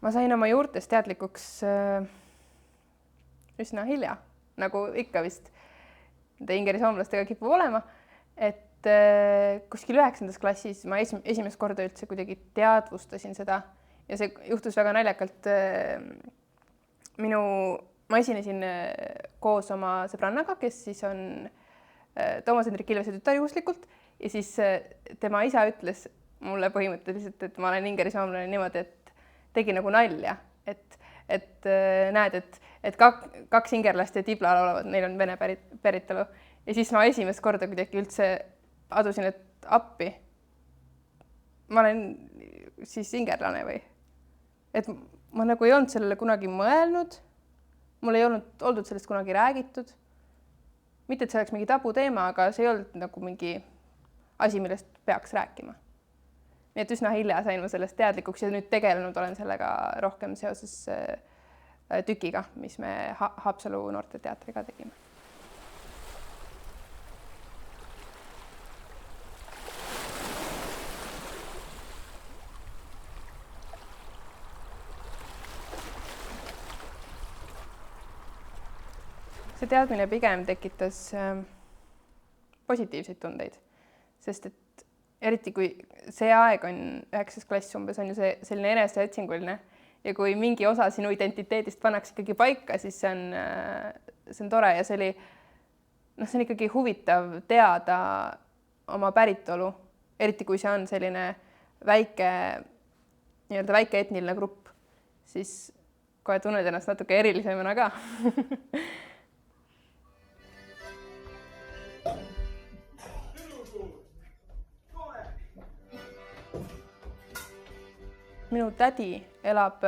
ma sain oma juurtest teadlikuks üsna hilja, nagu ikka vist ingeri soomlastega kipub olema, et kuskil 9. klassis ma esimest korda üldse kuidagi teadvustasin seda ja see juhtus väga naljakalt. Ma esinesin koos oma sõbrannaga, kes siis on Toomas Hendrik Ilvese tütar juhuslikult ja siis tema isa ütles mulle põhimõtteliselt, et ma olen ingeri soomlane niimoodi, et tegi nagu nalja, et näed, et kaks ingerlast ja tibla laulavad, neil on vene päritolu. Ja siis ma esimest korda kuidagi üldse adusin, et appi. Ma olen siis ingerlane või? Et ma nagu ei olnud sellele kunagi mõelnud. Mul ei oldud sellest kunagi räägitud. Mitte, et see oleks mingi tabu teema, aga see ei olnud nagu mingi asi, millest peaks rääkima. Nii et üsna hilja sain ma sellest teadlikuks ja nüüd tegelenud olen sellega rohkem seoses tükiga, mis me Haapsalu noorteteatriga tegime. See teadmine pigem tekitas positiivseid tundeid, sest et eriti kui see aeg on 9. klass umbes, on ju see selline eneseotsinguline ja kui mingi osa sinu identiteedist pannakse ikkagi paika, siis see on tore ja see on ikkagi huvitav teada oma päritolu, eriti kui see on selline väike etniline grupp, siis kohe tunned ennast natuke erilisemana ka. Minu tädi elab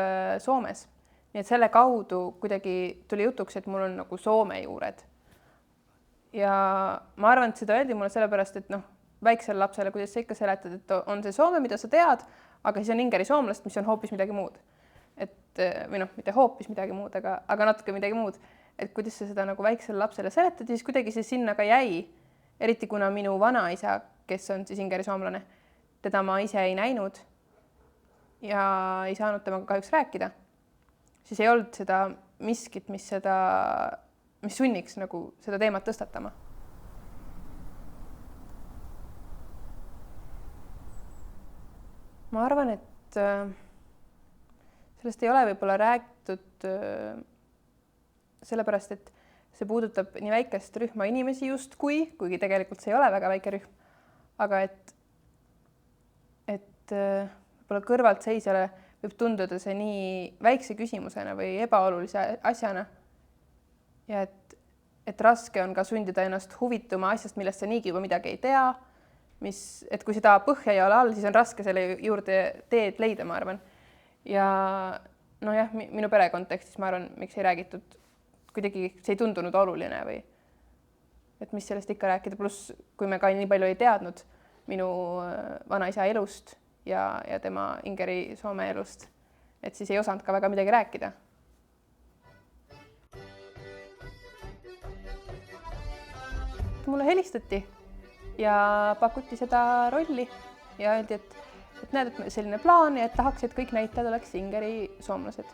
Soomes, nii et selle kaudu kuidagi tuli jutuks, et mul on nagu Soome juured. Ja ma arvan, et seda öeldi mulle sellepärast, et väiksele lapsele, kuidas sa ikka seletad, et on see Soome, mida sa tead, aga siis on ingeri soomlast, mis on hoopis midagi muud. Või mitte hoopis midagi muud, aga natuke midagi muud. Et kuidas sa seda nagu väiksele lapsele seletad, siis kuidagi see sinna ka jäi, eriti kuna minu vanaisa, kes on siis ingeri soomlane, teda ma ise ei näinud ja ei saanud temaga kahjuks rääkida, siis ei olnud seda miskit, mis sunniks nagu seda teemat tõstatama. Ma arvan, et sellest ei ole võib-olla räägitud sellepärast, et see puudutab nii väikest rühma inimesi justkui, kuigi tegelikult see ei ole väga väike rühm, aga et võib-olla kõrvaltseisjale võib tunduda see nii väikse küsimusena või ebaolulise asjana ja et raske on ka sundida ennast huvituma asjast, millest sa niigi juba midagi ei tea, et kui seda põhja ei ole all, siis on raske selle juurde teed leida, ma arvan. Ja minu pere kontekstis ma arvan, miks ei räägitud, kuidagi see ei tundunud oluline või et mis sellest ikka rääkida, pluss kui me ka nii palju ei teadnud minu vanaisa elust ja tema ingeri Soome elust, et siis ei osanud ka väga midagi rääkida. Mulle helistati ja pakuti seda rolli ja öeldi, et näed, et selline plaan ja et tahaks, et kõik näitajad oleks ingeri soomlased.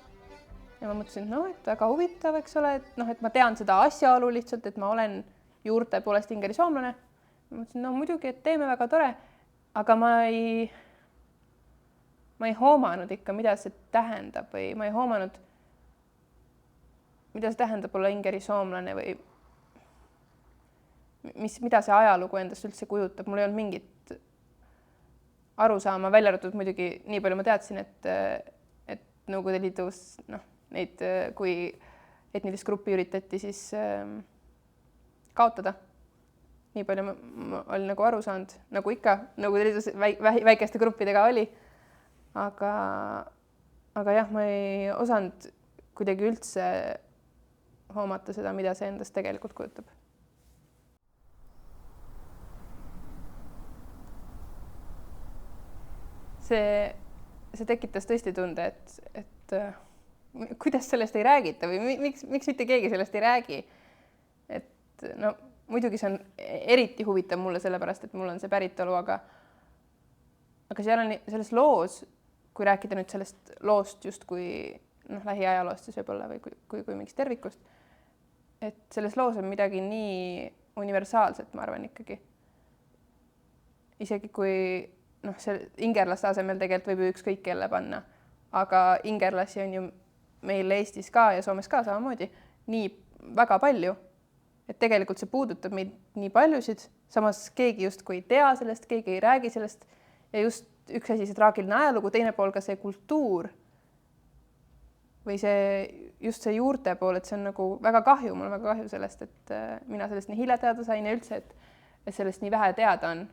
Ja ma mõtlesin, et väga huvitav, eks ole, et ma tean seda asjaolu lihtsalt, et ma olen juurte poolest ingeri soomlane. Ma mõtlesin, muidugi, et teeme väga tore, aga ma ei hoomanud ikka, mida see tähendab või ma ei hoomanud, mida see tähendab olla ingeri soomlane või mida see ajalugu endast üldse kujutab. Mul ei olnud mingit arusaama, välja arvatud muidugi nii palju ma teadsin, et Nõukogude Liidus neid, kui etnilist gruppi üritati siis kaotada. Nii palju ma olin nagu aru saanud, nagu ikka Nõukogude Liidus väikeste gruppidega oli. Aga jah, ma ei osanud kuidagi üldse hoomata seda, mida see endast tegelikult kujutab. See tekitas tõesti tunde, et kuidas sellest ei räägita või miks mitte keegi sellest ei räägi. Et muidugi see on eriti huvitav mulle sellepärast, et mul on see päritolu, aga selles loos kui rääkida nüüd sellest loost justkui lähiajaloost siis võib-olla või kui mingist tervikust, et selles loos on midagi nii universaalset, ma arvan ikkagi. Isegi kui see ingerlaste asemel tegelikult võib ju ükskõik kelle panna, aga ingerlasi on ju meil Eestis ka ja Soomes ka samamoodi nii väga palju, et tegelikult see puudutab meid nii paljusid, samas keegi justkui ei tea sellest, keegi ei räägi sellest ja just üks asi see traagiline ajalugu, teine pool ka see kultuur või just see juurte pool, et see on nagu väga kahju, mul on väga kahju sellest, et mina sellest nii hilja teada sain ja üldse, et sellest nii vähe teada on.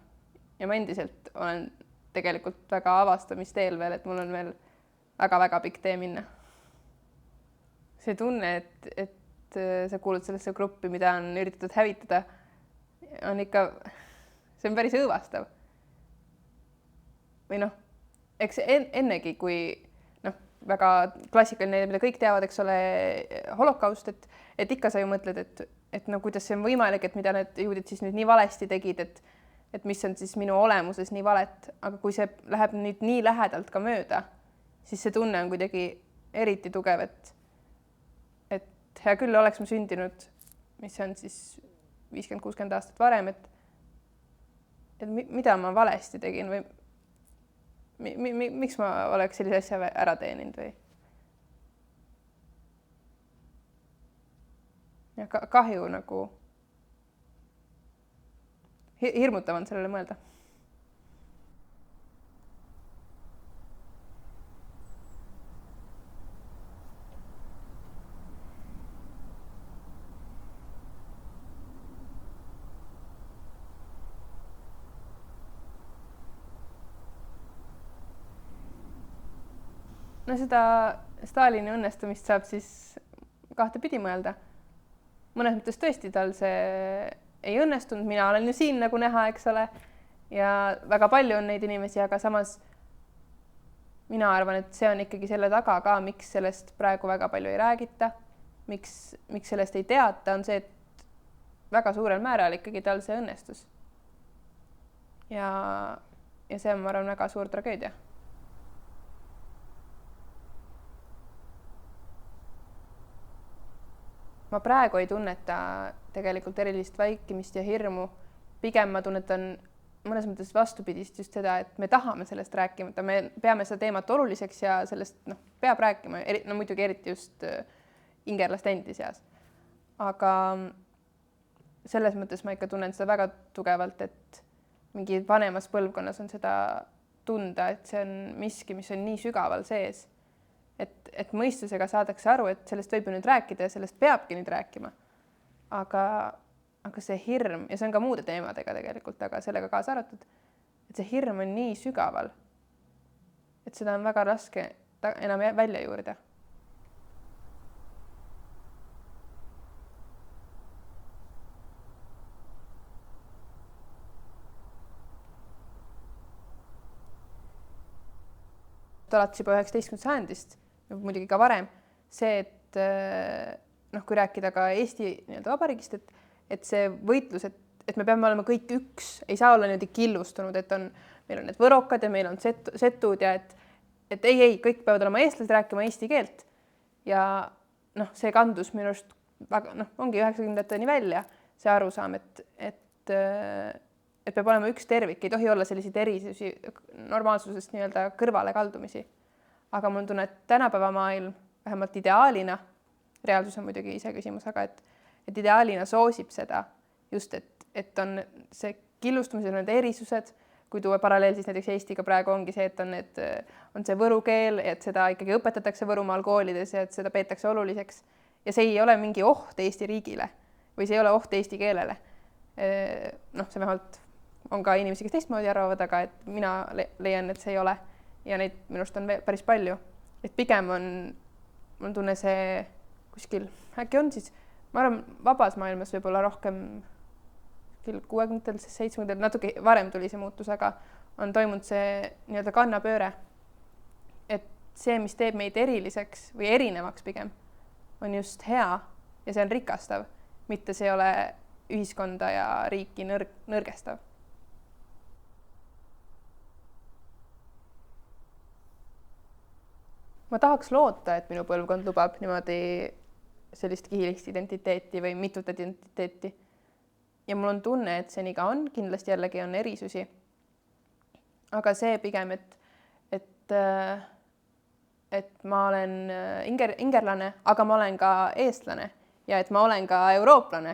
Ja ma endiselt olen tegelikult väga avastamisteel veel, et mul on veel väga-väga pikk tee minna. See tunne, et sa kuulud sellesse gruppi, mida on üritatud hävitada, on ikka, see on päris õõvastav. Või eks ennegi, kui väga klassikaline, mida kõik teavad, eks ole, holokaust, et ikka sa ju mõtled, et kuidas see on võimalik, et mida need juudid siis nüüd nii valesti tegid, et mis on siis minu olemuses nii valet, aga kui see läheb nüüd nii lähedalt ka mööda, siis see tunne on kuidagi eriti tugev, et hea küll oleks ma sündinud, mis on siis 50-60 aastat varem, et mida ma valesti tegin või miks ma oleks sellise asja ära teeninud või? Ja kahju nagu hirmutav on sellele mõelda. Seda Stalini õnnestumist saab siis kahtepidi mõelda. Mõnes mõttes tõesti tal see ei õnnestunud, mina olen ju siin nagu näha, eks ole, ja väga palju on neid inimesi, aga samas mina arvan, et see on ikkagi selle taga ka, miks sellest praegu väga palju ei räägita, miks sellest ei teata, on see, et väga suurel määral ikkagi tal see õnnestus. Ja see on, ma arvan, väga suur tragöödia. Ma praegu ei tunneta tegelikult erilist vaikimist ja hirmu. Pigem ma tunnetan mõnes mõttes vastupidist just seda, et me tahame sellest rääkimata, me peame seda teemat oluliseks ja sellest peab rääkima, muidugi eriti just ingerlaste endi seas. Aga selles mõttes ma ikka tunnen seda väga tugevalt, et mingi vanemas põlvkonnas on seda tunda, et see on miski, mis on nii sügaval sees. Et mõistusega saadakse aru, et sellest võib ju nüüd rääkida ja sellest peabki nüüd rääkima. Aga see hirm, ja see on ka muude teemadega tegelikult, aga sellega kaasa arvatud, et see hirm on nii sügaval, et seda on väga raske enam välja juurida. Alates juba 19. sajandist, muidugi ka varem, see, et kui rääkida ka Eesti vabariigist, et see võitlus, et me peame olema kõik üks, ei saa olla niimoodi killustunud, et meil on need võrokad ja meil on setud ja et ei, kõik peavad olema eestlased, rääkima eesti keelt. Ja see kandus minu arust ongi 90-ndateni välja see arusaam, et peab olema üks tervik, ei tohi olla selliseid erisusi normaalsusest kõrvale kaldumisi. Aga mul tunne, et tänapäeva maailm, vähemalt ideaalina, reaalsus on muidugi ise küsimus, aga et ideaalina soosib seda just, et on see killustumised, on need erisused, kui tuua paralleel siis näiteks Eestiga praegu ongi see, et on see võru keel, et seda ikkagi õpetatakse Võrumaal koolides ja et seda peetakse oluliseks. Ja see ei ole mingi oht Eesti riigile või see ei ole oht eesti keelele. See vähemalt on ka inimesi, kes teistmoodi arvavad, aga et mina leian, et see ei ole. Ja neid minust on päris palju. Et pigem on, mul tunne see kuskil, äkki on siis, ma arvan, vabas maailmas võib-olla rohkem 60-tel, 70-tel, natuke varem tuli see muutus, aga on toimunud see kannapööre. Et see, mis teeb meid eriliseks või erinevaks pigem, on just hea ja see on rikastav, mitte see ei ole ühiskonda ja riiki nõrgestav. ma tahaks loota, et minu põlvkond lubab niimoodi sellist kihilist identiteeti või mitut identiteeti. Ja mul on tunne, et see nii ka on, kindlasti jällegi on erisusi. Aga see pigem, et ma olen ingerlane, aga ma olen ka eestlane ja et ma olen ka eurooplane.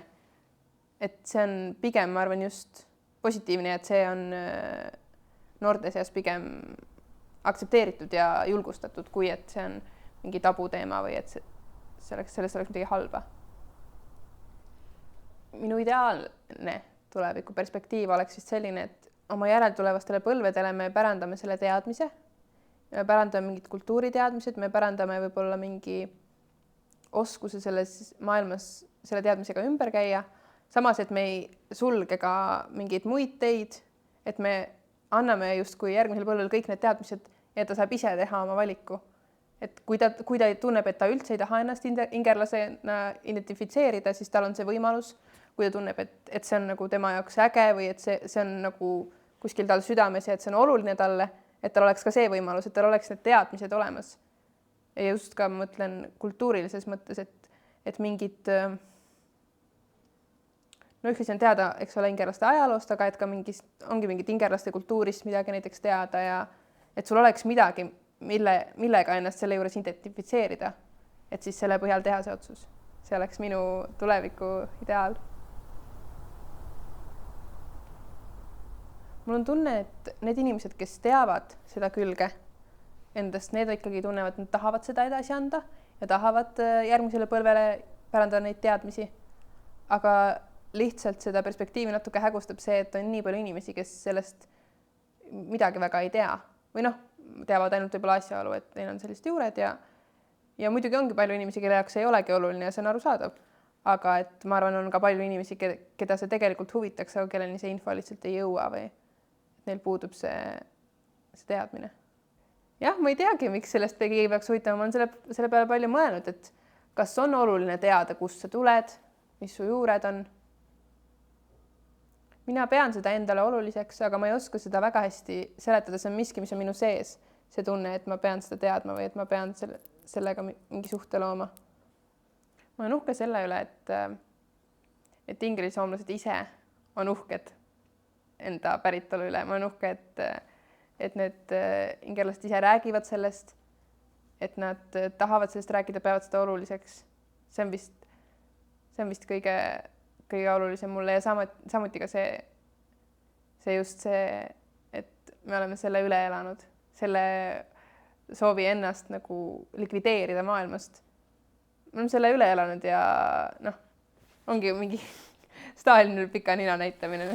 Et see on pigem, ma arvan, just positiivne, et see on noorte seas pigem aktsepteeritud ja julgustatud, kui et see on mingi tabuteema või et sellest oleks midagi halba. Minu ideaalne tuleviku perspektiiv oleks vist selline, et oma järeltulevastele põlvedele me pärandame selle teadmise, me pärandame mingid kultuuriteadmised, me pärandame võib-olla mingi oskuse selles maailmas selle teadmisega ümber käia, samas, et me ei sulge ka mingeid muid teid, et me anname justkui järgmisel põlvel kõik need teadmised ja ta saab ise teha oma valiku. Et kui ta tunneb, et ta üldse ei taha ennast ingerlasena identifitseerida, siis tal on see võimalus. Kui ta tunneb, et see on nagu tema jaoks äge või et see on nagu kuskil tal südames ja et see on oluline talle, et tal oleks ka see võimalus, et tal oleks need teadmised olemas. Ja just ka mõtlen kultuurilises mõttes, et mingid ühtlasi on teada, eks ole, ingerlaste ajaloost, aga et ka ongi mingid ingerlaste kultuurist midagi näiteks teada ja et sul oleks midagi, millega ennast selle juures identifitseerida, et siis selle põhjal teha see otsus. See oleks minu tuleviku ideaal. Mul on tunne, et need inimesed, kes teavad seda külge endast, need ikkagi tunnevad, et nad tahavad seda edasi anda ja tahavad järgmisele põlvele pärandada neid teadmisi. Aga lihtsalt seda perspektiivi natuke hägustab see, et on nii palju inimesi, kes sellest midagi väga ei tea. Või teavad ainult võib-olla asjaolu, et neil on sellist juured ja muidugi ongi palju inimesi, kelle jaoks ei olegi oluline ja see on arusaadav. Aga et ma arvan, on ka palju inimesi, keda see tegelikult huvitaks, aga kelleni see info lihtsalt ei jõua või neil puudub see teadmine. Jah, ma ei teagi, miks sellest keegi peaks huvitama. Ma olen selle peale palju mõelnud, et kas on oluline teada, kust sa tuled, mis su juured on. Mina pean seda endale oluliseks, aga ma ei oska seda väga hästi seletada. See on miski, mis on minu sees. See tunne, et ma pean seda teadma või et ma pean sellega mingi suhte looma. Ma olen uhke selle üle, et inglissoomlased ise on uhked enda päritolu üle. Ma olen uhke, et need ingerlased ise räägivad sellest, et nad tahavad sellest rääkida, peavad seda oluliseks. See on vist kõige olulisem mulle ja samuti ka see just see, et me oleme selle üle elanud, selle soovi ennast nagu likvideerida maailmast. Me oleme selle üle elanud ja ongi mingi Stalinil pika nina näitamine.